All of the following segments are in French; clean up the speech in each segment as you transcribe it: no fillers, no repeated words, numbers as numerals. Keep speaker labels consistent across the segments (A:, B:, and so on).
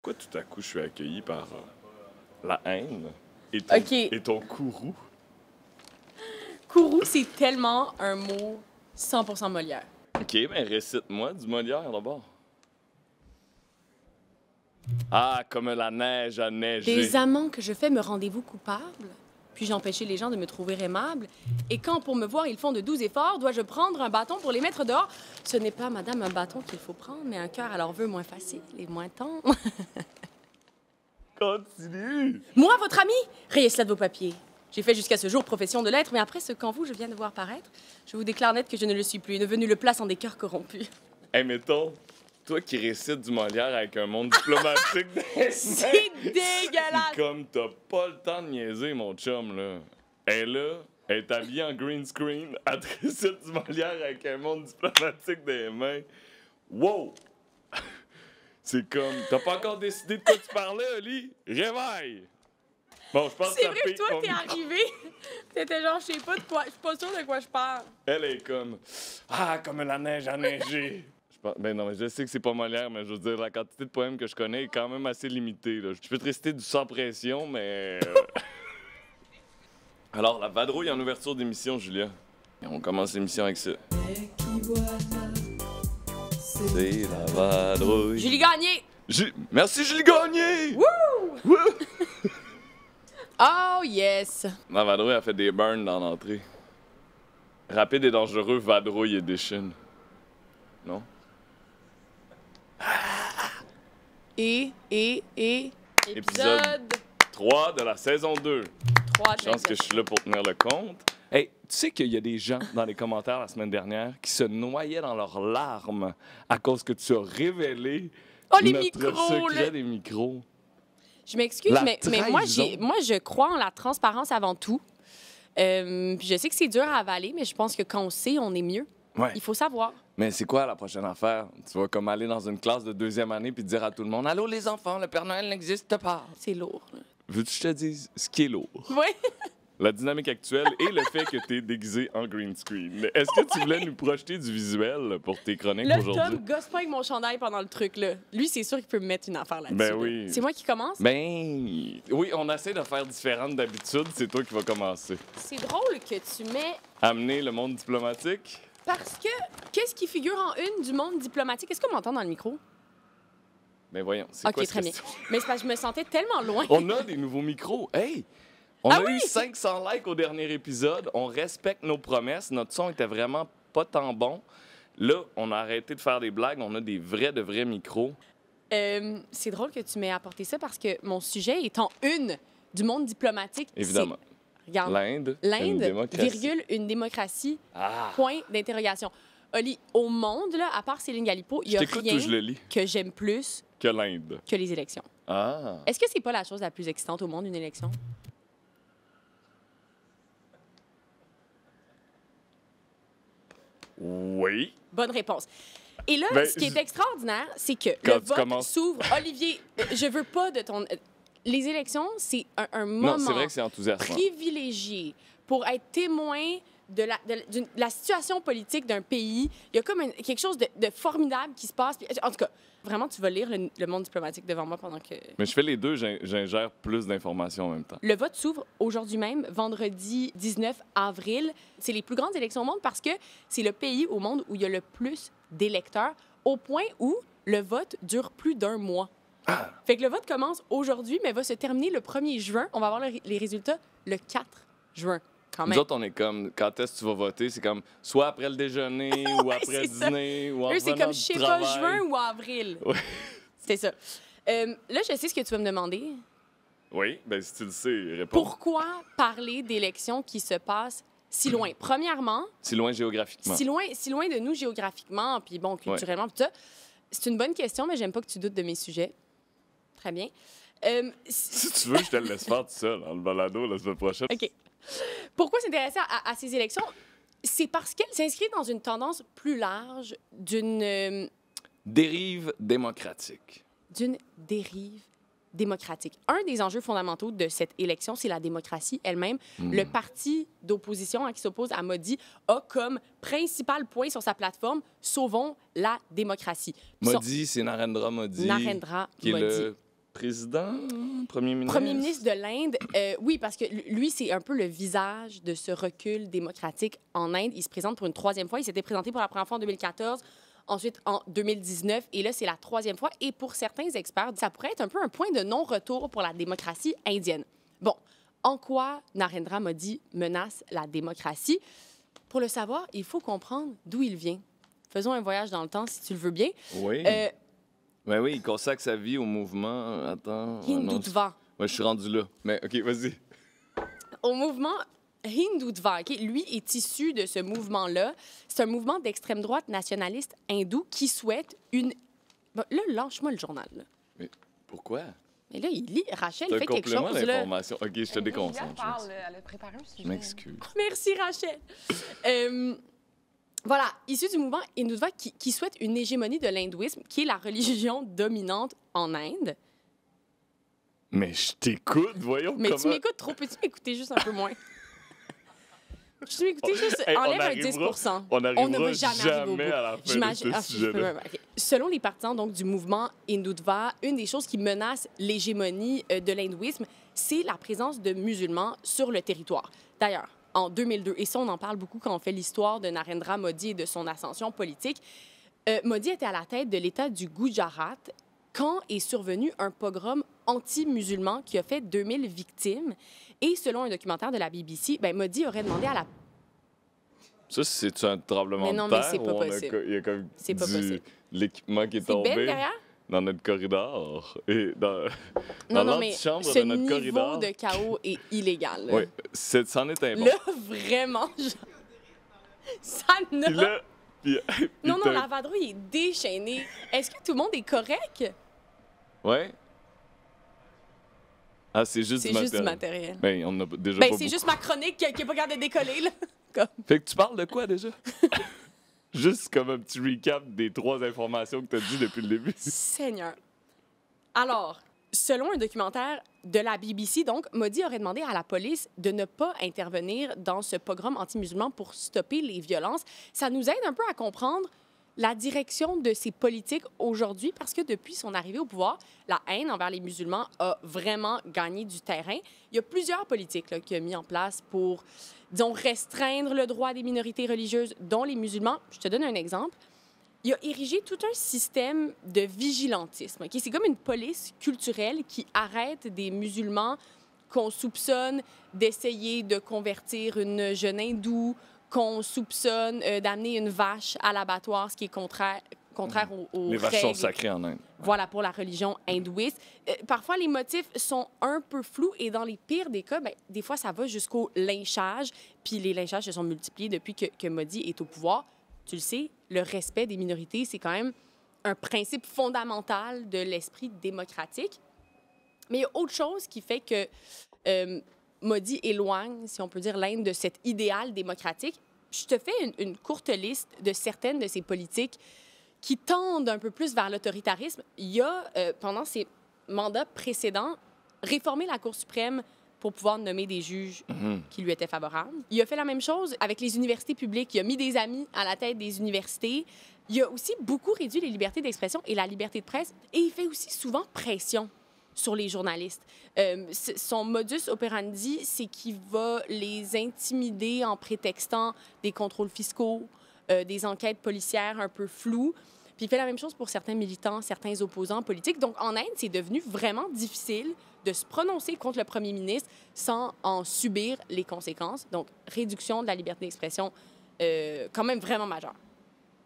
A: Pourquoi tout à coup je suis accueilli par la haine et ton courroux?
B: Courroux, c'est tellement un mot 100% Molière.
A: OK, ben récite-moi du Molière d'abord. Ah, comme la neige a neigé.
B: Des amants que je fais me rendez-vous coupable? Puis-je empêcher les gens de me trouver aimable? Et quand, pour me voir, ils font de doux efforts, dois-je prendre un bâton pour les mettre dehors? Ce n'est pas, madame, un bâton qu'il faut prendre, mais un cœur à leur vœu moins facile et moins tendre.
A: Continue!
B: Moi, votre ami? Rayez cela de vos papiers. J'ai fait jusqu'à ce jour profession de l'être, mais après ce qu'en vous je viens de voir paraître, je vous déclare net que je ne le suis plus et devenu le place en des cœurs corrompus.
A: Hey, mettons, toi qui récites du Molière avec un monde diplomatique...
B: C'est dégueulasse!
A: Comme t'as pas le temps de niaiser, mon chum, là. Elle est habillée en green screen, elle te récite du Molière avec un monde diplomatique des mains. Wow! C'est comme... T'as pas encore décidé de quoi tu parlais, Oli? Réveille! Bon, je pense que
B: C'est
A: ça
B: vrai que
A: pique
B: toi,
A: mon
B: t'es
A: micro.
B: arrivé. T'étais genre, je sais pas de quoi, je suis pas sûre de quoi je parle.
A: Elle est comme... Ah, comme la neige a neigé! Ben non, mais je sais que c'est pas Molière, mais je veux dire, la quantité de poèmes que je connais est quand même assez limitée, là. Je peux te réciter du sans pression, mais... Alors, la vadrouille en ouverture d'émission, Julia. Et on commence l'émission avec ça. C'est la vadrouille.
B: Julie Gagné!
A: Merci, Julie Gagné!
B: Wouh!
A: Wouh!
B: Oh yes!
A: La vadrouille a fait des burns dans l'entrée. Rapide et dangereux, vadrouille edition. Non?
B: Épisode
A: 3 de la saison 2.
B: 3 de
A: Je pense que je suis là pour tenir le compte. Hey, tu sais qu'il y a des gens dans les commentaires la semaine dernière qui se noyaient dans leurs larmes à cause que tu as révélé
B: les
A: notre
B: micros,
A: secret
B: là.
A: des micros.
B: Je m'excuse,
A: La
B: mais moi,
A: trahison.
B: moi, je crois en la transparence avant tout. Puis je sais que c'est dur à avaler, mais je pense que quand on sait, on est mieux.
A: Ouais.
B: Il faut savoir.
A: Mais c'est quoi la prochaine affaire? Tu vas comme aller dans une classe de 2e année puis dire à tout le monde « Allô les enfants, le Père Noël n'existe pas!
B: C'est lourd. »
A: Veux-tu que je te dise ce qui est lourd?
B: Oui.
A: La dynamique actuelle et le fait que tu es déguisé en green screen. Mais est-ce que tu voulais nous projeter du visuel pour tes chroniques
B: Là,
A: aujourd'hui?
B: Tom, gosse pas avec mon chandail pendant le truc, là. Lui, c'est sûr qu'il peut me mettre une affaire là-dessus.
A: Ben
B: là.
A: oui.
B: C'est moi qui commence?
A: Ben, oui, on essaie de faire différente d'habitude. C'est toi qui vas commencer.
B: C'est drôle que tu mets...
A: Amener le monde diplomatique.
B: Parce que, qu'est-ce qui figure en une du monde diplomatique? Est-ce qu'on m'entend dans le micro?
A: Ben voyons, c'est
B: OK,
A: quoi cette
B: très bien.
A: question?
B: Mais c'est parce que je me sentais tellement loin.
A: On a des nouveaux micros. Hey! On
B: Ah
A: a
B: oui?
A: eu 500 likes au dernier épisode. On respecte nos promesses. Notre son était vraiment pas tant bon. Là, on a arrêté de faire des blagues. On a des de vrais micros.
B: C'est drôle que tu m'aies apporté ça parce que mon sujet étant une du monde diplomatique.
A: Évidemment.
B: c'est- Regarde.
A: L'Inde,
B: L'Inde,
A: une démocratie.
B: virgule, une démocratie,
A: Ah!
B: point d'interrogation. Oli, au monde, là, à part Céline Galipo, il y
A: Je
B: a
A: t'écoute
B: rien
A: ou je le lis?
B: que j'aime plus
A: Que l'Inde.
B: que les élections.
A: Ah!
B: Est-ce que c'est pas la chose la plus excitante au monde, une élection?
A: Oui.
B: Bonne réponse. Et là,
A: Ben,
B: ce qui est extraordinaire, c'est que
A: Quand
B: le
A: tu
B: vote
A: commences-
B: s'ouvre. Olivier, je veux pas de ton... Les élections, c'est un moment
A: Non, c'est vrai que c'est enthousiasmant.
B: privilégié pour être témoin de la situation politique d'un pays. Il y a comme quelque chose de formidable qui se passe. Puis, en tout cas, vraiment, tu vas lire le monde diplomatique devant moi pendant que...
A: Mais je fais les deux, j'ingère plus d'informations en même temps.
B: Le vote s'ouvre aujourd'hui même, vendredi 19 avril. C'est les plus grandes élections au monde parce que c'est le pays au monde où il y a le plus d'électeurs, au point où le vote dure plus d'1 mois.
A: Ah!
B: Fait que le vote commence aujourd'hui, mais va se terminer le 1er juin. On va avoir les résultats le 4 juin, quand même.
A: Nous autres, on est comme, quand est-ce que tu vas voter? C'est comme, soit après le déjeuner, ou après
B: c'est
A: le
B: ça.
A: dîner, ou en
B: Eux, c'est
A: revenant
B: comme,
A: du
B: je sais pas,
A: travail.
B: juin ou avril.
A: Ouais.
B: C'est ça. Là, je sais ce que tu vas me demander.
A: Oui, ben si tu le sais, réponds.
B: Pourquoi parler d'élections qui se passent si loin? Premièrement,
A: Si loin géographiquement.
B: si loin de nous géographiquement, puis bon, culturellement, tout ça, c'est une bonne question, mais j'aime pas que tu doutes de mes sujets. Très bien.
A: Si tu veux, je te le laisse faire tout seul, dans le balado la semaine prochaine.
B: OK. Pourquoi s'intéresser à ces élections? C'est parce qu'elles s'inscrivent dans une tendance plus large d'une
A: Dérive démocratique.
B: dérive démocratique. Un des enjeux fondamentaux de cette élection, c'est la démocratie elle-même. Le parti d'opposition qui s'oppose à Modi a comme principal point sur sa plateforme « Sauvons la démocratie ».
A: Modi, c'est Narendra Modi.
B: Narendra
A: qui est
B: Modi.
A: le président, premier ministre?
B: Premier ministre de l'Inde, oui, parce que lui, c'est un peu le visage de ce recul démocratique en Inde. Il se présente pour une troisième fois. Il s'était présenté pour la première fois en 2014, ensuite en 2019, et là, c'est la troisième fois. Et pour certains experts, ça pourrait être un peu un point de non-retour pour la démocratie indienne. Bon, en quoi Narendra Modi menace la démocratie? Pour le savoir, il faut comprendre d'où il vient. Faisons un voyage dans le temps, si tu le veux bien.
A: Oui. Ben oui, il consacre sa vie au mouvement. Attends.
B: Hindutva.
A: Ouais, je suis rendu là. Mais OK, vas-y.
B: Au mouvement Hindutva, OK? Lui est issu de ce mouvement-là. C'est un mouvement d'extrême droite nationaliste hindou qui souhaite une... Bon, là, lâche-moi le journal. Là.
A: Mais pourquoi?
B: Mais là, il lit. Rachel
A: C'est un
B: fait quelque
A: complément
B: chose. Là.
A: d'information. OK, je te déconcentre.
C: Parle, elle a préparé un sujet.
A: Je m'excuse.
B: Merci, Rachel. Voilà, issu du mouvement Hindutva qui souhaite une hégémonie de l'hindouisme, qui est la religion dominante en Inde.
A: Mais je t'écoute, voyons
B: Mais
A: comment...
B: tu m'écoutes trop. Peux-tu m'écouter juste un peu moins? Tu m'écouter juste...
A: Hey,
B: enlève un 10
A: On
B: ne
A: n'arrivera
B: va jamais arriver au bout.
A: à la fin de
B: J'imagine.
A: ce sujet-là.
B: OK. Selon les partisans donc, du mouvement Hindutva, une des choses qui menace l'hégémonie de l'hindouisme, c'est la présence de musulmans sur le territoire. D'ailleurs, en 2002, et ça, on en parle beaucoup quand on fait l'histoire de Narendra Modi et de son ascension politique, Modi était à la tête de l'État du Gujarat quand est survenu un pogrom anti-musulman qui a fait 2000 victimes. Et selon un documentaire de la BBC, ben, Modi aurait demandé à la...
A: Ça, c'est un tremblement
B: Mais non,
A: de terre?
B: mais c'est pas
A: ou on a
B: possible.
A: il y a comme
B: C'est pas possible.
A: l'équipement qui est
B: C'est
A: tombé
B: belle derrière?
A: dans notre corridor. Et dans
B: Non, mais
A: l'antichambre
B: ce
A: de notre
B: niveau
A: corridor.
B: de chaos est illégal. Là.
A: Oui, c'en est un bon.
B: Là, vraiment, ça ne...
A: Puis là... puis
B: Non, non,
A: t'as-
B: la vadrouille est déchaînée. Est-ce que tout le monde est correct?
A: Ouais? Ah, c'est juste
B: C'est
A: du
B: juste du
A: matériel.
B: matériel.
A: Ben, on a déjà
B: Ben,
A: pas
B: c'est
A: beaucoup.
B: juste ma chronique qui n'est pas capable de décoller, là. Comme...
A: Fait que tu parles de quoi, déjà? Juste comme un petit recap des 3 informations que tu as dit depuis le début.
B: Seigneur. Alors, selon un documentaire de la BBC, donc, Modi aurait demandé à la police de ne pas intervenir dans ce pogrom anti-musulman pour stopper les violences. Ça nous aide un peu à comprendre la direction de ses politiques aujourd'hui parce que depuis son arrivée au pouvoir, la haine envers les musulmans a vraiment gagné du terrain. Il y a plusieurs politiques là, qu'il a mis en place pour, disons, restreindre le droit des minorités religieuses, dont les musulmans. Je te donne un exemple. Il a érigé tout un système de vigilantisme. Okay? C'est comme une police culturelle qui arrête des musulmans qu'on soupçonne d'essayer de convertir une jeune hindoue, qu'on soupçonne d'amener une vache à l'abattoir, ce qui est contraire aux
A: Les vaches sont
B: règles.
A: sacrées en Inde.
B: Voilà, pour la religion hindouiste. Parfois, les motifs sont un peu flous et dans les pires des cas, ben, des fois, ça va jusqu'au lynchage. Puis les lynchages se sont multipliés depuis que Modi est au pouvoir. Tu le sais, le respect des minorités, c'est quand même un principe fondamental de l'esprit démocratique. Mais il y a autre chose qui fait que Modi éloigne, si on peut dire, l'Inde de cet idéal démocratique. Je te fais une courte liste de certaines de ces politiques qui tendent un peu plus vers l'autoritarisme. Il y a, pendant ses mandats précédents, réformé la Cour suprême pour pouvoir nommer des juges qui lui étaient favorables. Il a fait la même chose avec les universités publiques. Il a mis des amis à la tête des universités. Il a aussi beaucoup réduit les libertés d'expression et la liberté de presse. Et il fait aussi souvent pression sur les journalistes. Son modus operandi, c'est qu'il va les intimider en prétextant des contrôles fiscaux, des enquêtes policières un peu floues. Puis il fait la même chose pour certains militants, certains opposants politiques. Donc, en Inde, c'est devenu vraiment difficile de se prononcer contre le premier ministre sans en subir les conséquences. Donc, réduction de la liberté d'expression quand même vraiment majeure.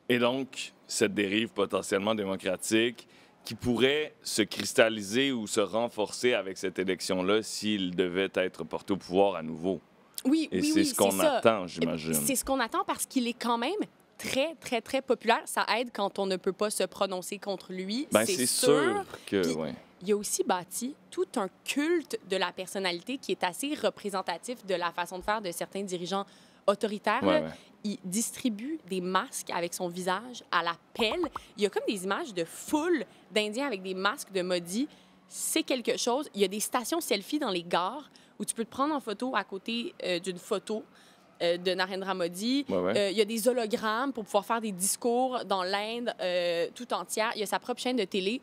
A: Et donc, cette dérive potentiellement démocratique qui pourrait se cristalliser ou se renforcer avec cette élection-là s'il devait être porté au pouvoir à nouveau.
B: Oui,
A: Et
B: oui,
A: c'est
B: oui,
A: ce qu'on
B: ça.
A: attend, j'imagine.
B: C'est ce qu'on attend parce qu'il est quand même très, très, très populaire. Ça aide quand on ne peut pas se prononcer contre lui.
A: Ben, c'est sûr que...
B: Puis,
A: ouais.
B: il a aussi bâti tout un culte de la personnalité qui est assez représentatif de la façon de faire de certains dirigeants autoritaires.
A: Ouais,
B: là.
A: ouais.
B: Il distribue des masques avec son visage à la pelle. Il y a comme des images de foule d'Indiens avec des masques de Modi. C'est quelque chose. Il y a des stations selfie dans les gares où tu peux te prendre en photo à côté d'une photo de Narendra Modi.
A: Ouais, ouais.
B: Il y a des hologrammes pour pouvoir faire des discours dans l'Inde tout entière. Il y a sa propre chaîne de télé.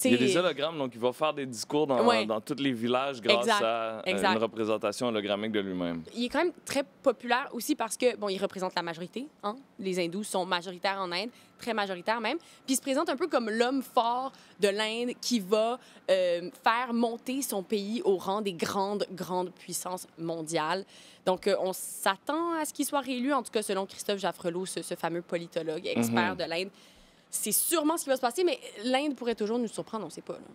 A: Il y a des hologrammes, donc il va faire des discours dans tous les villages grâce à une représentation hologrammique de lui-même.
B: Il est quand même très populaire aussi parce que, bon, il représente la majorité. Hein? Les hindous sont majoritaires en Inde, très majoritaires même. Puis il se présente un peu comme l'homme fort de l'Inde qui va faire monter son pays au rang des grandes puissances mondiales. Donc, on s'attend à ce qu'il soit réélu, en tout cas selon Christophe Jaffrelot, ce fameux politologue expert de l'Inde. C'est sûrement ce qui va se passer, mais l'Inde pourrait toujours nous surprendre, on ne sait pas. Là.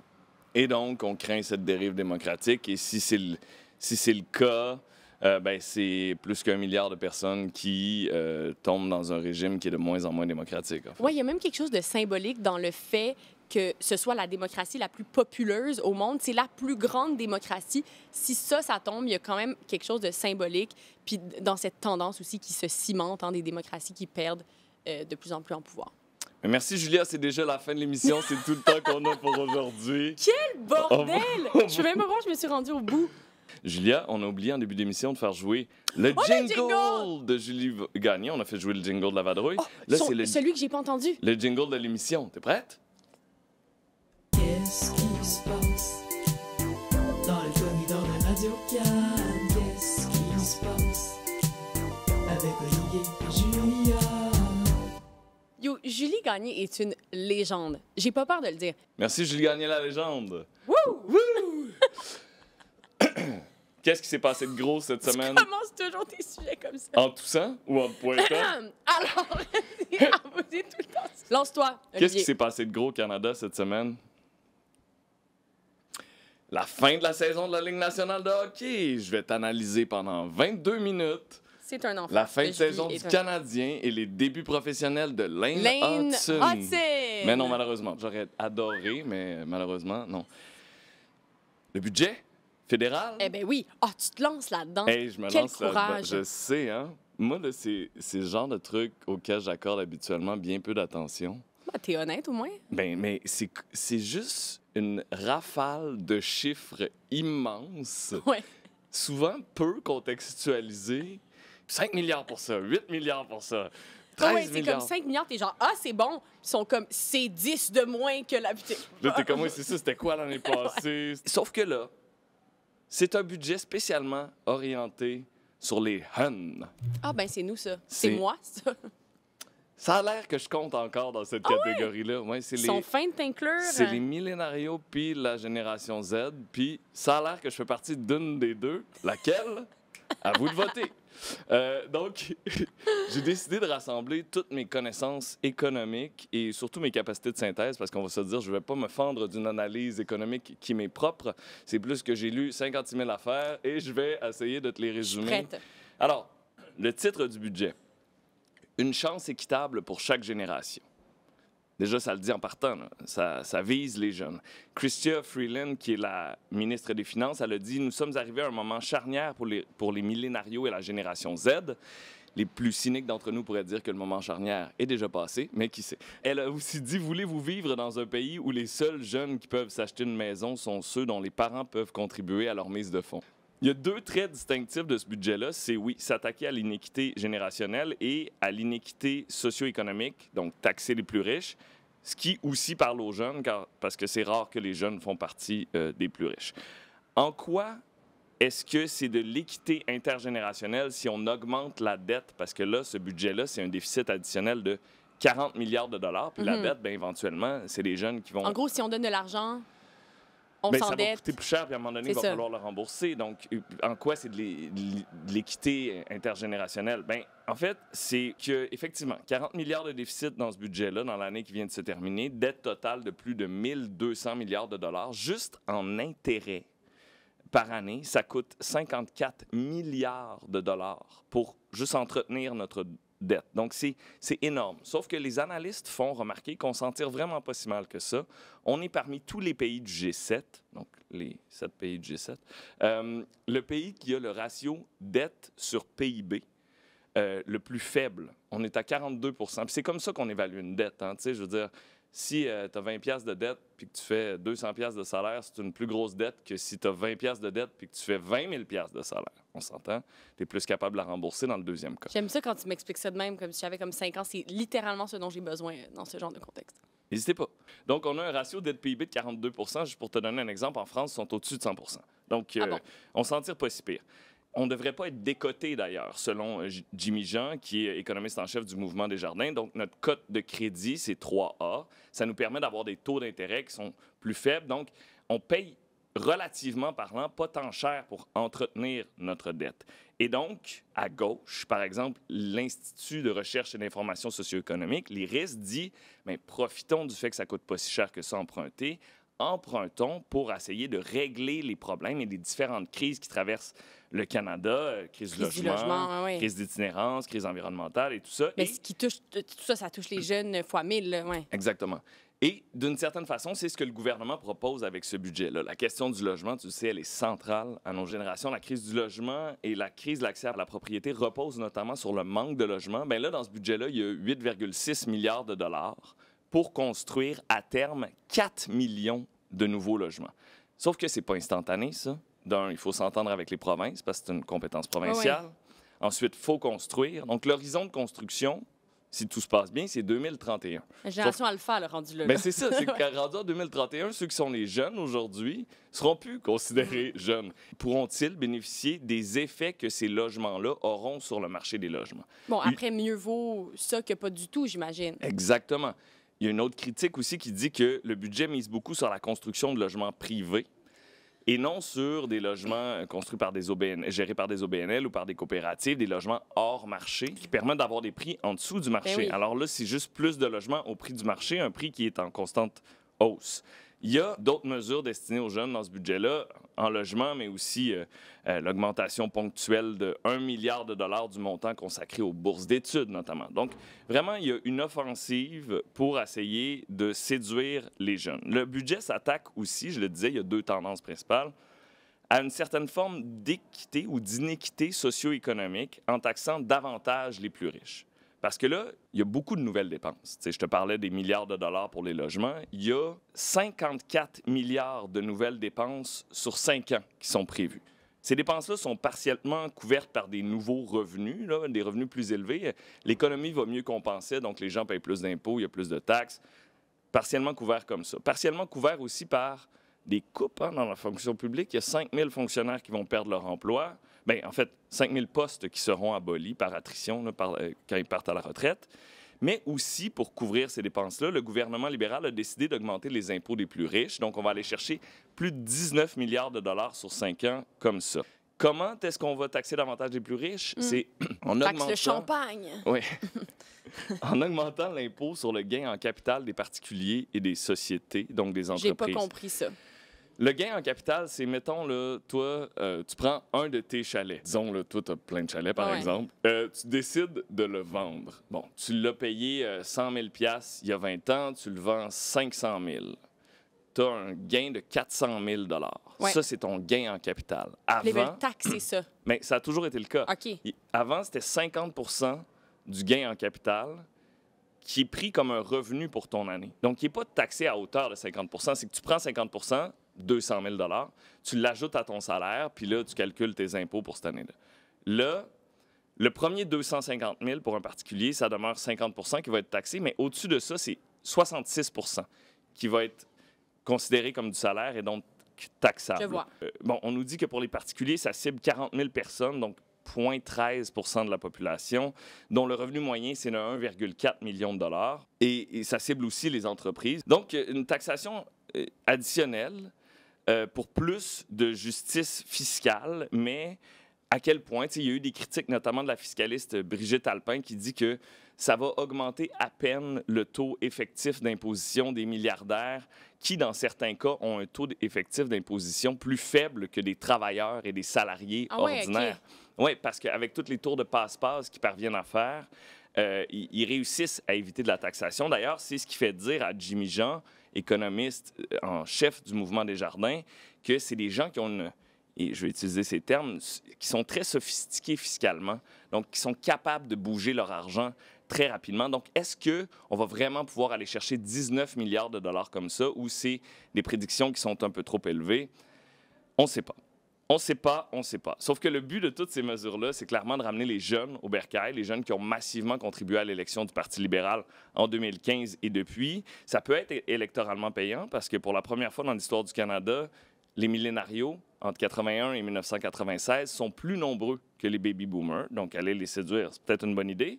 A: Et donc, on craint cette dérive démocratique. Et si c'est le cas, c'est plus qu'1 milliard de personnes qui tombent dans un régime qui est de moins en moins démocratique. En fait.
B: Oui, il y a même quelque chose de symbolique dans le fait que ce soit la démocratie la plus populeuse au monde. C'est la plus grande démocratie. Si ça tombe, il y a quand même quelque chose de symbolique. Puis dans cette tendance aussi qui se cimente, des démocraties qui perdent de plus en plus en pouvoir.
A: Merci, Julia. C'est déjà la fin de l'émission. C'est tout le temps qu'on a pour aujourd'hui.
B: Quel bordel! Je peux même pas croire que je me suis rendue au bout.
A: Julia, on a oublié en début d'émission de faire jouer le jingle de Julie Gagné. On a fait jouer le jingle de la vadrouille.
B: Là, c'est celui que j'ai pas entendu.
A: Le jingle de l'émission. T'es prête?
C: Qu'est-ce qui se passe dans le corridor de Radio-Can? Qu'est-ce qui se passe avec Olivier et Julia?
B: Yo, Julie Gagné est une légende. J'ai pas peur de le dire.
A: Merci, Julie Gagné, la légende.
B: Wouh!
A: Wouh! Qu'est-ce qui s'est passé de gros cette semaine?
B: Tu commences toujours tes sujets comme ça.
A: En toussant ou en pointant?
B: Alors, vas-y tout le temps. Lance-toi, Olivier.
A: Qu'est-ce qui s'est passé de gros au Canada cette semaine? La fin de la saison de la Ligue nationale de hockey. Je vais t'analyser pendant 22 minutes.
B: C'est un enfant.
A: La fin de saison du Canadien et les débuts professionnels de Lane Hudson. Mais non, malheureusement. J'aurais adoré, mais malheureusement, non. Le budget fédéral?
B: Eh bien oui. Ah, tu te lances là-dedans.
A: Hey, je me
B: Quel
A: lance là-dedans.
B: courage.
A: Je sais, hein? Moi, là, c'est le genre de truc auquel j'accorde habituellement bien peu d'attention.
B: Bah, t'es honnête au moins.
A: Ben, mais c'est juste une rafale de chiffres immenses,
B: Ouais.
A: souvent peu contextualisés. 5 milliards pour ça, 8 milliards pour ça, 13
B: ouais, c'est
A: milliards.
B: comme 5 milliards, t'es genre, ah, c'est bon. Ils sont comme, c'est 10 de moins que la boutique.
A: Là, t'es comme, oui, c'est ça, c'était quoi l'année passée? Sauf que là, c'est un budget spécialement orienté sur les Hun.
B: Ah, ben c'est nous, ça. C'est moi, ça.
A: Ça a l'air que je compte encore dans cette catégorie-là. Ouais,
B: Ils sont fins de t'inclure.
A: C'est les millénarios puis la génération Z. Puis ça a l'air que je fais partie d'une des deux. Laquelle? À vous de voter. Donc, j'ai décidé de rassembler toutes mes connaissances économiques et surtout mes capacités de synthèse parce qu'on va se dire, je ne vais pas me fendre d'une analyse économique qui m'est propre. C'est plus que j'ai lu 56 000 affaires et je vais essayer de te les résumer.
B: Je suis prête.
A: Alors, le titre du budget. Une chance équitable pour chaque génération. Déjà, ça le dit en partant, là. Ça vise les jeunes. Chrystia Freeland, qui est la ministre des Finances, elle a dit « Nous sommes arrivés à un moment charnière pour les millénarios et la génération Z. » Les plus cyniques d'entre nous pourraient dire que le moment charnière est déjà passé, mais qui sait. Elle a aussi dit « Voulez-vous vivre dans un pays où les seuls jeunes qui peuvent s'acheter une maison sont ceux dont les parents peuvent contribuer à leur mise de fonds? » Il y a deux traits distinctifs de ce budget-là. C'est, oui, s'attaquer à l'inéquité générationnelle et à l'inéquité socio-économique, donc taxer les plus riches, ce qui aussi parle aux jeunes, parce que c'est rare que les jeunes font partie des plus riches. En quoi est-ce que c'est de l'équité intergénérationnelle si on augmente la dette? Parce que là, ce budget-là, c'est un déficit additionnel de 40 milliards de dollars. Puis la dette, bien, éventuellement, c'est les jeunes qui vont...
B: En gros, si on donne de l'argent...
A: Ça va
B: s'endette.
A: coûter plus cher, puis à un moment donné, il va falloir le rembourser. Donc, en quoi c'est de l'équité intergénérationnelle? Bien, en fait, c'est qu'effectivement, 40 milliards de déficit dans ce budget-là, dans l'année qui vient de se terminer, dette totale de plus de 1200 milliards de dollars, juste en intérêts par année, ça coûte 54 milliards de dollars pour juste entretenir notre dette. Donc, c'est énorme. Sauf que les analystes font remarquer qu'on s'en tire vraiment pas si mal que ça. On est parmi tous les pays du G7, donc les 7 pays du G7, le pays qui a le ratio dette sur PIB le plus faible. On est à 42 %. Puis c'est comme ça qu'on évalue une dette. Hein, tu sais, je veux dire, si tu as 20 piastres de dette puis que tu fais 200 piastres de salaire, c'est une plus grosse dette que si tu as 20 piastres de dette puis que tu fais 20 000 piastres de salaire. On s'entend? Tu es plus capable de la rembourser dans le deuxième cas.
B: J'aime ça quand tu m'expliques ça de même, comme si j'avais comme 5 ans. C'est littéralement ce dont j'ai besoin dans ce genre de contexte.
A: n'hésitez pas. Donc, on a un ratio dette PIB de 42 %. Juste pour te donner un exemple, en France, ils sont au-dessus de 100 %. Donc,
B: Ah bon?
A: on s'en tire pas si pire. On ne devrait pas être décoté, d'ailleurs, selon Jimmy Jean, qui est économiste en chef du Mouvement Desjardins. Donc, notre cote de crédit, c'est 3A. Ça nous permet d'avoir des taux d'intérêt qui sont plus faibles. Donc, on paye, relativement parlant, pas tant cher pour entretenir notre dette. Et donc, à gauche, par exemple, l'Institut de recherche et d'information socio-économique, l'IRIS, dit bien, profitons du fait que ça ne coûte pas si cher que ça emprunter. Empruntons pour essayer de régler les problèmes et les différentes crises qui traversent le Canada, crise du logement,
B: oui.
A: crise d'itinérance, crise environnementale et tout ça.
B: Mais ce qui touche, tout ça, ça touche les jeunes fois 1000, oui.
A: Exactement. Et d'une certaine façon, c'est ce que le gouvernement propose avec ce budget-là. La question du logement, tu le sais, elle est centrale à nos générations. La crise du logement et la crise de l'accès à la propriété reposent notamment sur le manque de logement. Bien là, dans ce budget-là, il y a 8,6 milliards de dollars pour construire à terme 4 millions de nouveaux logements. Sauf que c'est pas instantané, ça. D'un, il faut s'entendre avec les provinces parce que c'est une compétence provinciale. Ensuite, il faut construire. Donc, l'horizon de construction, si tout se passe bien, c'est 2031.
B: La génération alpha, le rendu là.
A: Bien, c'est ça. C'est que rendu en 2031, ceux qui sont les jeunes aujourd'hui seront plus considérés jeunes. Pourront-ils bénéficier des effets que ces logements-là auront sur le marché des logements?
B: Bon, après, mieux vaut ça que pas du tout, j'imagine.
A: Exactement. Il y a une autre critique aussi qui dit que le budget mise beaucoup sur la construction de logements privés et non sur des logements construits par des gérés par des OBNL ou par des coopératives, des logements hors marché qui permettent d'avoir des prix en dessous du marché.
B: Ben oui.
A: Alors là, c'est juste plus de logements au prix du marché, un prix qui est en constante hausse. Il y a d'autres mesures destinées aux jeunes dans ce budget-là, en logement, mais aussi l'augmentation ponctuelle de 1 milliard de dollars du montant consacré aux bourses d'études, notamment. Donc, vraiment, il y a une offensive pour essayer de séduire les jeunes. Le budget s'attaque aussi, je le disais, il y a deux tendances principales, à une certaine forme d'équité ou d'inéquité socio-économique en taxant davantage les plus riches. Parce que là, il y a beaucoup de nouvelles dépenses. Tu sais, je te parlais des milliards de dollars pour les logements. Il y a 54 milliards de nouvelles dépenses sur 5 ans qui sont prévues. Ces dépenses-là sont partiellement couvertes par des nouveaux revenus, là, des revenus plus élevés. L'économie va mieux compenser, donc les gens payent plus d'impôts, il y a plus de taxes. Partiellement couverts comme ça. Partiellement couverts aussi par des coupes dans la fonction publique. Il y a 5 000 fonctionnaires qui vont perdre leur emploi. Bien, en fait, 5 000 postes qui seront abolis par attrition là, quand ils partent à la retraite. Mais aussi, pour couvrir ces dépenses-là, le gouvernement libéral a décidé d'augmenter les impôts des plus riches. Donc, on va aller chercher plus de 19 milliards de dollars sur 5 ans comme ça. Comment est-ce qu'on va taxer davantage les plus riches? C'est en
B: Taxe
A: augmentant...
B: le champagne.
A: Oui. En augmentant l'impôt sur le gain en capital des particuliers et des sociétés, donc des entreprises.
B: J'ai pas compris ça.
A: Le gain en capital, c'est, mettons, là, toi, tu prends un de tes chalets. Disons, là, toi, tu as plein de chalets, par exemple. Tu décides de le vendre. Bon, tu l'as payé 100 000 $ il y a 20 ans, tu le vends 500 000 $. Tu as un gain de 400 000 $. Ça, c'est ton gain en capital.
B: Les veulent taxer ça.
A: Mais ça a toujours été le cas.
B: OK.
A: Avant, c'était 50 % du gain en capital qui est pris comme un revenu pour ton année. Donc, il n'est pas taxé à hauteur de 50 %. C'est que tu prends 50 %, 200 000 $, tu l'ajoutes à ton salaire, puis là, tu calcules tes impôts pour cette année-là. Là, le premier 250 000 pour un particulier, ça demeure 50 % qui va être taxé, mais au-dessus de ça, c'est 66 % qui va être considéré comme du salaire et donc taxable.
B: Je vois.
A: Bon, on nous dit que pour les particuliers, ça cible 40 000 personnes, donc 0,13 % de la population, dont le revenu moyen, c'est de 1,4 million de dollars. Et ça cible aussi les entreprises. Donc, une taxation additionnelle pour plus de justice fiscale, mais à quel point, il y a eu des critiques, notamment de la fiscaliste Brigitte Alpin, qui dit que ça va augmenter à peine le taux effectif d'imposition des milliardaires qui, dans certains cas, ont un taux effectif d'imposition plus faible que des travailleurs et des salariés ordinaires. Oui, parce qu'avec tous les tours de passe-passe qu'ils parviennent à faire, ils réussissent à éviter de la taxation. D'ailleurs, c'est ce qui fait dire à Jimmy Jean, économiste en chef du Mouvement Desjardins, que c'est des gens qui ont et je vais utiliser ces termes, qui sont très sophistiqués fiscalement, donc qui sont capables de bouger leur argent très rapidement. Donc, est-ce qu'on va vraiment pouvoir aller chercher 19 milliards de dollars comme ça, ou c'est des prédictions qui sont un peu trop élevées? On ne sait pas. On sait pas, on sait pas. Sauf que le but de toutes ces mesures-là, c'est clairement de ramener les jeunes au bercail, les jeunes qui ont massivement contribué à l'élection du Parti libéral en 2015 et depuis. Ça peut être électoralement payant parce que pour la première fois dans l'histoire du Canada, les millénarios, entre 81 et 1996, sont plus nombreux que les baby-boomers. Donc, aller les séduire, c'est peut-être une bonne idée.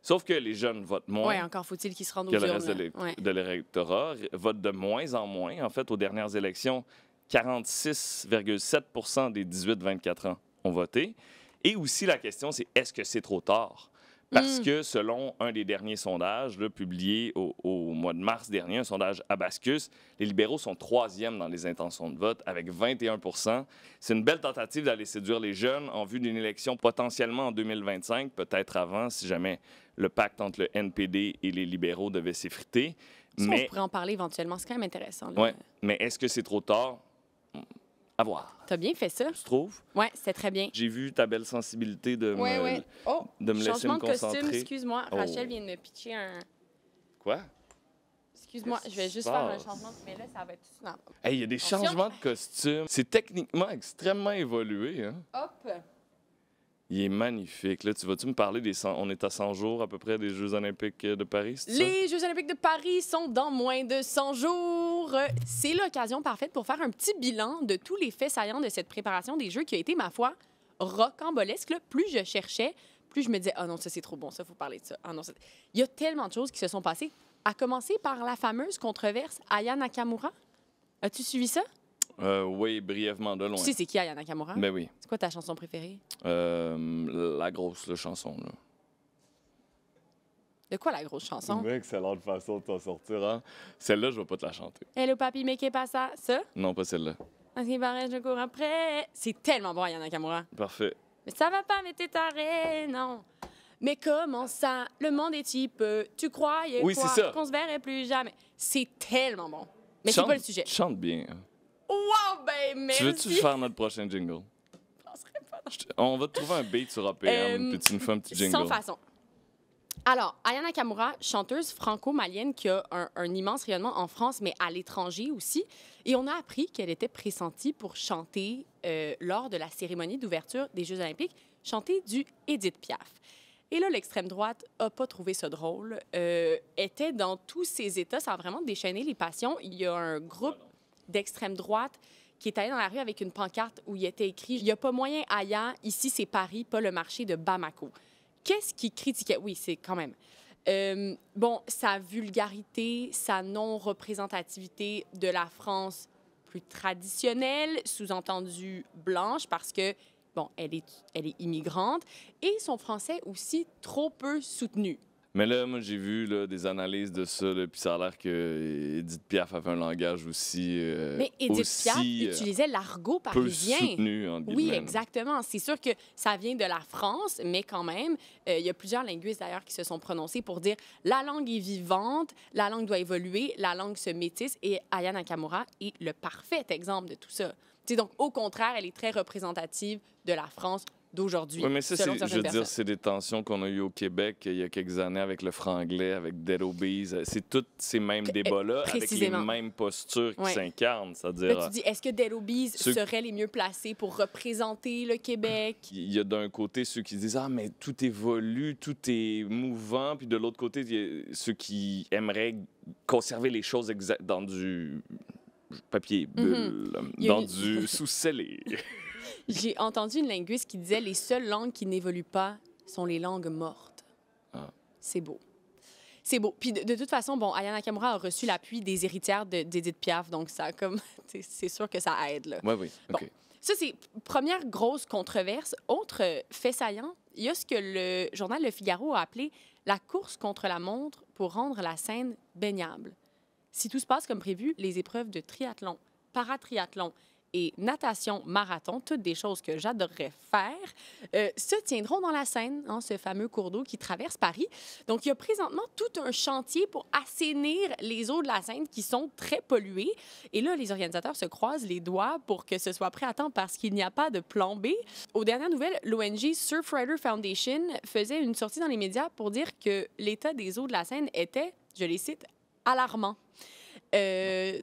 A: Sauf que les jeunes votent moins.
B: Oui, encore faut-il qu'ils se rendent aux
A: Que le
B: urnes.
A: reste de l'électorat vote de moins en moins. En fait, aux dernières élections, 46,7 des 18-24 ans ont voté. Et aussi, la question, c'est est-ce que c'est trop tard? Parce que selon un des derniers sondages là, publiés au mois de mars dernier, un sondage Abacus, les libéraux sont 3e dans les intentions de vote avec 21 %. C'est une belle tentative d'aller séduire les jeunes en vue d'une élection potentiellement en 2025, peut-être avant, si jamais le pacte entre le NPD et les libéraux devait s'effriter.
B: Ça, on pourrait en parler éventuellement. C'est quand même intéressant.
A: Oui, mais est-ce que c'est trop tard? À voir.
B: T'as bien fait ça.
A: Tu trouves?
B: Oui, c'est très bien.
A: J'ai vu ta belle sensibilité de me,
B: Oh,
A: de me laisser
B: changement
A: me
B: de costume,
A: concentrer.
B: excuse-moi.
A: Oh.
B: Rachel vient de me pitcher un...
A: Quoi?
B: Excuse-moi,
A: Qu'est-ce
B: je vais
A: qui
B: juste
A: se
B: faire un
A: passe?
B: changement. Mais là, ça va être... Non.
A: Hey, il y a des
B: Attention.
A: changements de costume. C'est techniquement extrêmement évolué. Hein?
B: Hop!
A: Il est magnifique. Là, tu vas-tu me parler des 100... On est à 100 jours à peu près des Jeux olympiques de Paris, c'est ça?
B: Les Jeux olympiques de Paris sont dans moins de 100 jours. C'est l'occasion parfaite pour faire un petit bilan de tous les faits saillants de cette préparation des Jeux qui a été, ma foi, rocambolesque. Là, plus je cherchais, plus je me disais « Ah non, ça, c'est trop bon, ça, faut parler de ça. Ah non, ça... » Il y a tellement de choses qui se sont passées, à commencer par la fameuse controverse Aya Nakamura. As-tu suivi ça?
A: Oui, brièvement de loin.
B: Tu sais c'est qui Aya Nakamura?
A: Ben oui.
B: C'est quoi ta chanson préférée?
A: La grosse là, chanson. Là.
B: De quoi la grosse chanson?
A: Une excellente façon de t'en sortir. Hein? Celle-là, je vais pas te la chanter.
B: Hello papi, mais qu'est pas ça? Ça?
A: Non, pas celle-là.
B: Parce qu'il paraît, je cours après. C'est tellement bon, Aya Nakamura.
A: Parfait.
B: Mais ça va pas, mais t'es taré, non. Mais comment ça? Le monde est si peu. Tu croyais
A: Oui,
B: quoi?
A: c'est ça.
B: Qu'on se verrait plus jamais. C'est tellement bon. Mais c'est
A: Chante-
B: pas le sujet.
A: Tu chantes bien. Hein?
B: Wow, ben merci.
A: Tu veux-tu faire notre prochain jingle?
B: Je penserais pas.
A: On va te trouver un beat sur APM, puis tu nous fais un petit jingle.
B: Sans façon. Alors, Aya Nakamura, chanteuse franco-malienne qui a un immense rayonnement en France, mais à l'étranger aussi. Et on a appris qu'elle était pressentie pour chanter lors de la cérémonie d'ouverture des Jeux olympiques, chanter du Édith Piaf. Et là, l'extrême droite n'a pas trouvé ça drôle, était dans tous ses états, ça a vraiment déchaîné les passions. Il y a un groupe d'extrême droite qui est allé dans la rue avec une pancarte où il était écrit « Il n'y a pas moyen, Aya, ici c'est Paris, pas le marché de Bamako ». Qu'est-ce qui critiquait? Oui, c'est quand même. Bon, sa vulgarité, sa non-représentativité de la France plus traditionnelle, sous-entendu blanche, parce que, bon, elle est immigrante, et son français aussi trop peu soutenu.
A: Mais là, moi, j'ai vu là, des analyses de ça, là, puis ça a l'air que Édith Piaf avait un langage aussi.
B: Mais Édith
A: aussi,
B: Piaf utilisait l'argot
A: peu
B: parisien.
A: soutenu, en
B: Oui,
A: guillemets.
B: exactement. C'est sûr que ça vient de la France, mais quand même, il y a plusieurs linguistes d'ailleurs qui se sont prononcés pour dire la langue est vivante, la langue doit évoluer, la langue se métisse, et Aya Nakamura est le parfait exemple de tout ça. T'sais, donc, au contraire, elle est très représentative de la France d'aujourd'hui.
A: Oui, mais ça,
B: selon
A: je
B: certaines
A: veux dire,
B: personnes.
A: c'est des tensions qu'on a eues au Québec il y a quelques années avec le franglais, avec Dead Obies. C'est tous ces mêmes débats-là, avec les
B: précisément.
A: mêmes postures qui
B: Ouais.
A: s'incarnent.
B: Là,
A: C'est-à-dire,
B: tu dis, est-ce que Dead Obies
A: Ceux-
B: seraient les mieux placés pour représenter le Québec?
A: il y a d'un côté ceux qui disent « Ah, mais tout évolue, tout est mouvant », puis de l'autre côté, il y a ceux qui aimeraient conserver les choses dans du papier bulle,
B: Il y a
A: dans
B: une-
A: du sous-scellé.
B: J'ai entendu une linguiste qui disait les seules langues qui n'évoluent pas sont les langues mortes.
A: Ah.
B: C'est beau. C'est beau. Puis de toute façon, bon, Aya Nakamura a reçu l'appui des héritières d'Édith Piaf, donc ça a comme c'est sûr que ça aide là.
A: Oui, oui, OK.
B: Ça c'est première grosse controverse. Autre fait saillant, il y a ce que le journal Le Figaro a appelé la course contre la montre pour rendre la Seine baignable. Si tout se passe comme prévu, les épreuves de triathlon, paratriathlon et natation marathon, toutes des choses que j'adorerais faire, se tiendront dans la Seine, hein, ce fameux cours d'eau qui traverse Paris. Donc, il y a présentement tout un chantier pour assainir les eaux de la Seine qui sont très polluées. Et là, les organisateurs se croisent les doigts pour que ce soit prêt à temps parce qu'il n'y a pas de plan B. Aux dernières nouvelles, l'ONG Surfrider Foundation faisait une sortie dans les médias pour dire que l'état des eaux de la Seine était, je les cite, alarmant.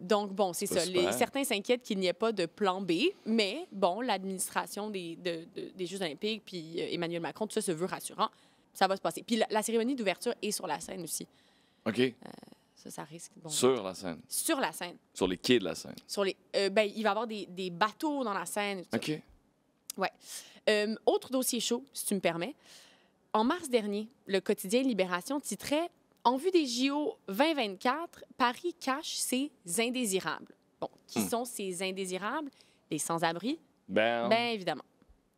B: Donc, bon, c'est ça.
A: Super.
B: Certains s'inquiètent qu'il n'y ait pas de plan B, mais bon, l'administration des Jeux olympiques, puis Emmanuel Macron, tout ça se veut rassurant. Ça va se passer. Puis la cérémonie d'ouverture est sur la scène aussi.
A: OK.
B: Ça risque. Bon,
A: Sur la scène.
B: sur la scène.
A: Sur les quais de la scène.
B: Il va y avoir des bateaux dans la scène. Tout ça.
A: OK.
B: Ouais. Autre dossier chaud, si tu me permets. En mars dernier, le quotidien Libération titrait « En vue des JO 2024, Paris cache ses indésirables ». Bon, qui sont ces indésirables? Les sans-abri?
A: Ben,
B: Évidemment.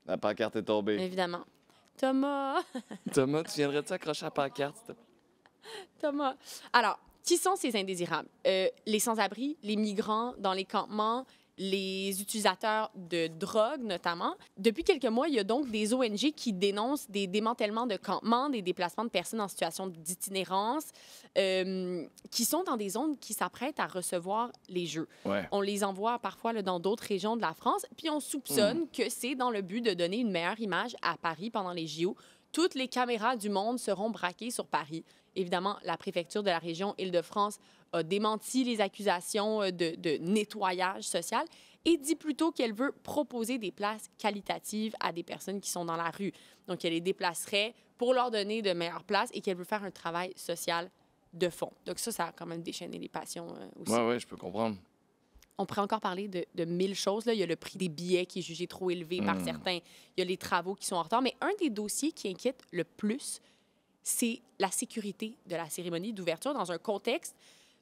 A: la pancarte est tombée.
B: Évidemment. Thomas.
A: Thomas, tu viendrais-tu accrocher la pancarte, s'il te plaît?
B: Thomas. Alors, qui sont ces indésirables? Les sans-abri, les migrants dans les campements, les utilisateurs de drogue, notamment. Depuis quelques mois, il y a donc des ONG qui dénoncent des démantèlements de campements, des déplacements de personnes en situation d'itinérance, qui sont dans des zones qui s'apprêtent à recevoir les Jeux.
A: Ouais.
B: On les envoie parfois là, dans d'autres régions de la France, puis on soupçonne que c'est dans le but de donner une meilleure image à Paris pendant les JO. Toutes les caméras du monde seront braquées sur Paris. Évidemment, la préfecture de la région Île-de-France a démenti les accusations de nettoyage social et dit plutôt qu'elle veut proposer des places qualitatives à des personnes qui sont dans la rue. Donc, elle les déplacerait pour leur donner de meilleures places et qu'elle veut faire un travail social de fond. Donc, ça a quand même déchaîné les passions aussi.
A: Ouais, je peux comprendre.
B: On pourrait encore parler de 1000 choses. Là. Il y a le prix des billets qui est jugé trop élevé par certains. Il y a les travaux qui sont en retard. Mais un des dossiers qui inquiète le plus, c'est la sécurité de la cérémonie d'ouverture dans un contexte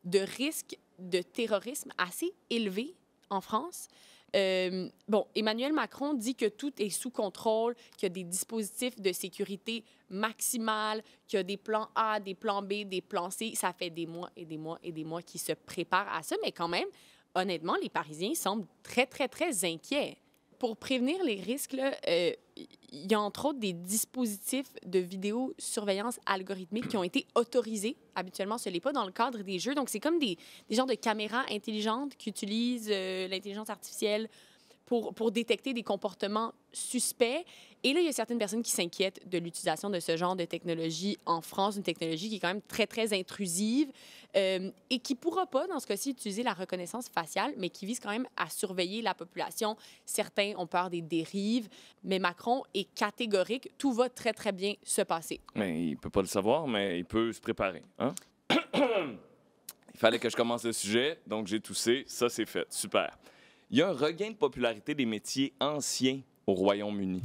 B: de risque de terrorisme assez élevé en France. Emmanuel Macron dit que tout est sous contrôle, qu'il y a des dispositifs de sécurité maximale, qu'il y a des plans A, des plans B, des plans C. Ça fait des mois et des mois et des mois qu'ils se préparent à ça, mais quand même, honnêtement, les Parisiens semblent très, très, très inquiets. Pour prévenir les risques, il y a entre autres des dispositifs de vidéosurveillance algorithmique qui ont été autorisés. Habituellement, ce n'est pas dans le cadre des Jeux. Donc, c'est comme des genres de caméras intelligentes qui utilisent l'intelligence artificielle pour détecter des comportements suspects. Et là, il y a certaines personnes qui s'inquiètent de l'utilisation de ce genre de technologie en France, une technologie qui est quand même très, très intrusive et qui ne pourra pas, dans ce cas-ci, utiliser la reconnaissance faciale, mais qui vise quand même à surveiller la population. Certains ont peur des dérives, mais Macron est catégorique. Tout va très, très bien se passer.
A: Mais il peut pas le savoir, mais il peut se préparer. Hein? Il fallait que je commence le sujet, donc j'ai toussé. Ça, c'est fait. Super. Il y a un regain de popularité des métiers anciens au Royaume-Uni.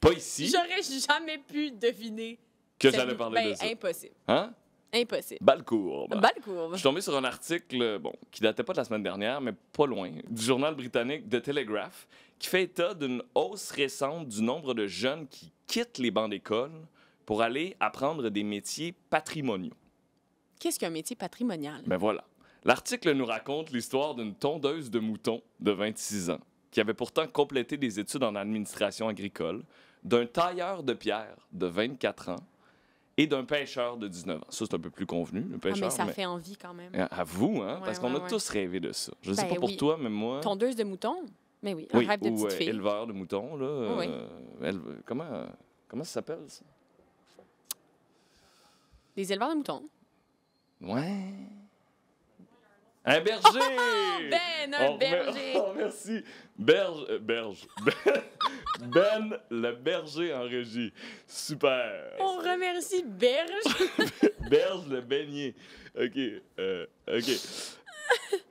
A: Pas ici
B: J'aurais jamais pu deviner
A: que j'allais parler de ça.
B: Impossible.
A: Hein?
B: Impossible.
A: Balle courbe.
B: Balle courbe.
A: Je suis tombé sur un article, qui datait pas de la semaine dernière, mais pas loin, du journal britannique The Telegraph, qui fait état d'une hausse récente du nombre de jeunes qui quittent les bancs d'école pour aller apprendre des métiers patrimoniaux.
B: Qu'est-ce qu'un métier patrimonial?
A: Ben voilà. L'article nous raconte l'histoire d'une tondeuse de moutons de 26 ans, qui avait pourtant complété des études en administration agricole, d'un tailleur de pierre de 24 ans et d'un pêcheur de 19 ans. Ça, c'est un peu plus convenu, le pêcheur.
B: Mais ça fait envie quand même.
A: À vous, hein?
B: Ouais,
A: Parce qu'on a
B: ouais.
A: tous rêvé de ça. Je ne sais
B: Ben
A: pas pour
B: oui.
A: toi, mais moi...
B: Tondeuse de moutons? Mais oui, un
A: Oui,
B: rêve de
A: ou
B: petite fille.
A: éleveur de moutons, là.
B: Oui.
A: Comment ça s'appelle, ça?
B: Des éleveurs de moutons.
A: Ouais. Un berger!
B: Ben, un berger!
A: Oh, merci. Berge. Ben, le berger en régie. Super.
B: On remercie Berge.
A: Berge, le beignet. OK.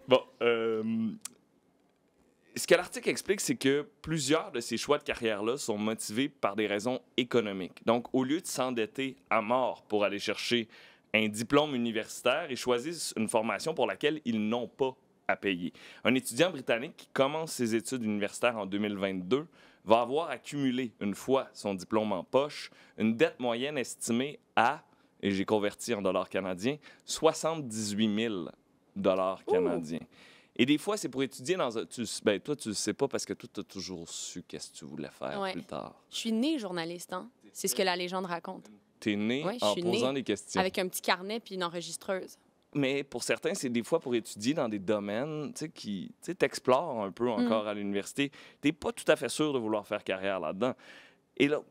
A: Bon, ce que l'article explique, c'est que plusieurs de ces choix de carrière-là sont motivés par des raisons économiques. Donc, au lieu de s'endetter à mort pour aller chercher un diplôme universitaire, ils choisissent une formation pour laquelle ils n'ont pas à payer. Un étudiant britannique qui commence ses études universitaires en 2022 va avoir accumulé, une fois son diplôme en poche, une dette moyenne estimée à, et j'ai converti en dollars canadiens, 78 000 dollars canadiens. Et des fois, c'est pour étudier dans un... toi, tu le sais pas parce que toi, tu as toujours su qu'est-ce que tu voulais faire plus tard.
B: Je suis née journaliste, hein? C'est ce que la légende raconte.
A: T'es né
B: Ouais,
A: en
B: je suis
A: posant
B: née
A: des questions.
B: avec un petit carnet puis une enregistreuse.
A: Mais pour certains, c'est des fois pour étudier dans des domaines qui t'explorent un peu encore à l'université. T'es pas tout à fait sûr de vouloir faire carrière là-dedans. Et là,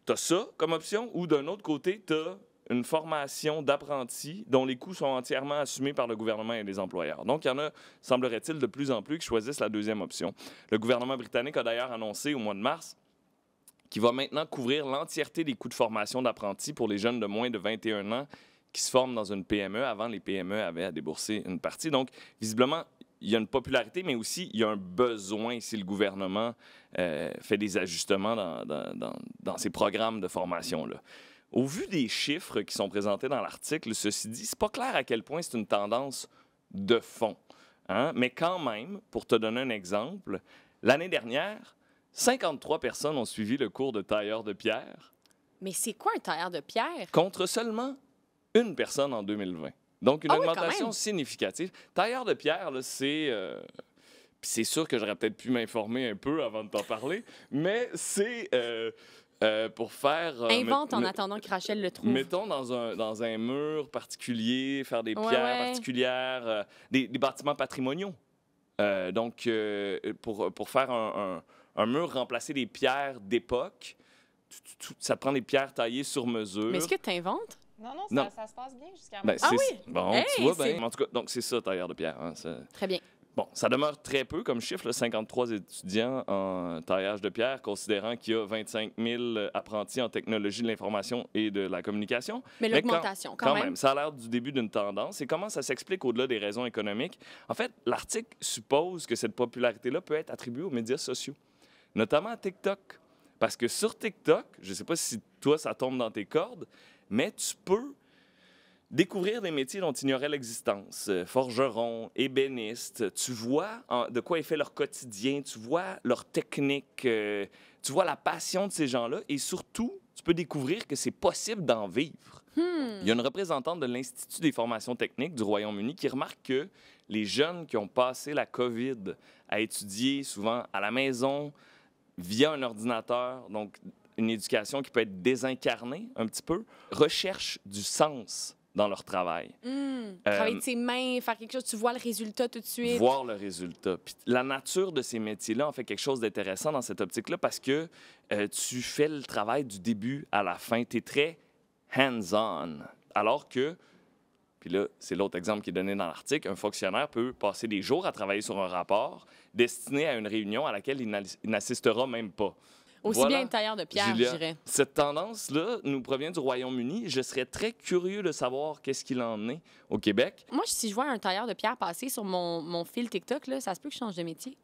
A: t'as ça comme option, ou d'un autre côté, t'as une formation d'apprentis dont les coûts sont entièrement assumés par le gouvernement et les employeurs. Donc, il y en a, semblerait-il, de plus en plus qui choisissent la deuxième option. Le gouvernement britannique a d'ailleurs annoncé au mois de mars qu'il va maintenant couvrir l'entièreté des coûts de formation d'apprentis pour les jeunes de moins de 21 ans qui se forment dans une PME. Avant, les PME avaient à débourser une partie. Donc, visiblement, il y a une popularité, mais aussi il y a un besoin si le gouvernement fait des ajustements dans ces programmes de formation-là. Au vu des chiffres qui sont présentés dans l'article, ceci dit, c'est pas clair à quel point c'est une tendance de fond. Hein? Mais quand même, pour te donner un exemple, l'année dernière, 53 personnes ont suivi le cours de tailleur de pierre.
B: Mais c'est quoi un tailleur de pierre?
A: Contre seulement une personne en 2020. Donc, une augmentation significative. Tailleur de pierre, c'est... c'est sûr que j'aurais peut-être pu m'informer un peu avant de t'en parler, mais c'est pour faire...
B: Invente en attendant que Rachel le trouve.
A: Mettons dans un mur particulier, faire des pierres particulières, des bâtiments patrimoniaux. Donc, pour faire un mur, remplacer des pierres d'époque, ça te prend des pierres taillées sur mesure.
B: Mais est-ce que tu inventes?
D: Non, ça se passe bien jusqu'à
B: Ah oui?
A: Bon, hey, tu vois bien. En tout cas, donc c'est ça, tailleur de pierre. Hein,
B: très bien.
A: Bon, ça demeure très peu comme chiffre, là, 53 étudiants en taillage de pierre, considérant qu'il y a 25 000 apprentis en technologie de l'information et de la communication.
B: Mais l'augmentation, quand même.
A: Ça a l'air du début d'une tendance. Et comment ça s'explique au-delà des raisons économiques? En fait, l'article suppose que cette popularité-là peut être attribuée aux médias sociaux, notamment à TikTok. Parce que sur TikTok, je ne sais pas si toi, ça tombe dans tes cordes, mais tu peux découvrir des métiers dont tu ignorais l'existence. Forgeron, ébéniste, tu vois de quoi est fait leur quotidien, tu vois leur technique, tu vois la passion de ces gens-là et surtout, tu peux découvrir que c'est possible d'en vivre. Il y a une représentante de l'Institut des formations techniques du Royaume-Uni qui remarque que les jeunes qui ont passé la COVID à étudier souvent à la maison via un ordinateur, donc une éducation qui peut être désincarnée un petit peu, recherchent du sens dans leur travail.
B: Travailler de ses mains, faire quelque chose, tu vois le résultat tout de suite.
A: Voir le résultat. Puis la nature de ces métiers-là en fait quelque chose d'intéressant dans cette optique-là parce que tu fais le travail du début à la fin. Tu es très hands-on. Alors que, puis là, c'est l'autre exemple qui est donné dans l'article, un fonctionnaire peut passer des jours à travailler sur un rapport destiné à une réunion à laquelle il n'assistera même pas.
B: Aussi bien un tailleur de pierre,
A: Julia,
B: je dirais.
A: Cette tendance-là nous provient du Royaume-Uni. Je serais très curieux de savoir qu'est-ce qu'il en est au Québec.
B: Moi, si je vois un tailleur de pierre passer sur mon fil TikTok, là, ça se peut que je change de métier.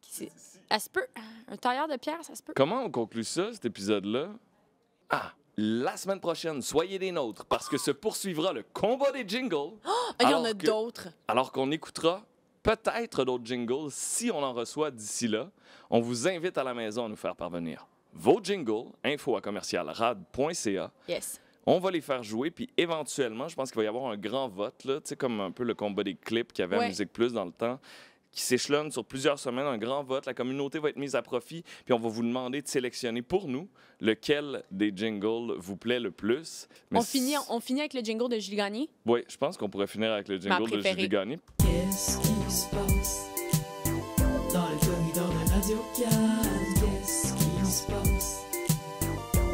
B: Ça se peut. Un tailleur de pierre, ça se peut.
A: Comment on conclut ça, cet épisode-là? Ah! La semaine prochaine, soyez des nôtres, parce que se poursuivra le combat des jingles.
B: Il y en a d'autres.
A: Alors qu'on écoutera peut-être d'autres jingles si on en reçoit d'ici là. On vous invite à la maison à nous faire parvenir vos jingles, info@commercialrad.ca.
B: Yes.
A: On va les faire jouer, puis éventuellement, je pense qu'il va y avoir un grand vote, là, tu sais, comme un peu le combat des clips qu'il y avait à Musique Plus dans le temps, qui s'échelonne sur plusieurs semaines, un grand vote. La communauté va être mise à profit, puis on va vous demander de sélectionner pour nous lequel des jingles vous plaît le plus. Mais
B: on finit avec le jingle de Julie Gagné?
A: Oui, je pense qu'on pourrait finir avec le jingle de Julie Gagné.
C: Qu'est-ce qui se passe dans le corridor de Radio-Can? Qu'est-ce qui se passe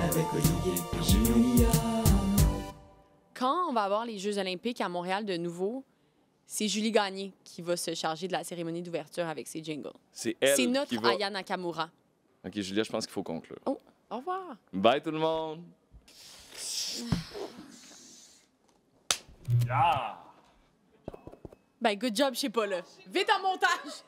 C: avec Olivier et Julia?
B: Quand on va avoir les Jeux olympiques à Montréal de nouveau, c'est Julie Gagné qui va se charger de la cérémonie d'ouverture avec ses jingles.
A: C'est elle
B: C'est notre
A: qui va...
B: Aya Nakamura.
A: OK, Julia, je pense qu'il faut conclure.
B: Oh, au revoir.
A: Bye tout le monde!
B: Ben, good job, je sais pas, là. Vite en montage!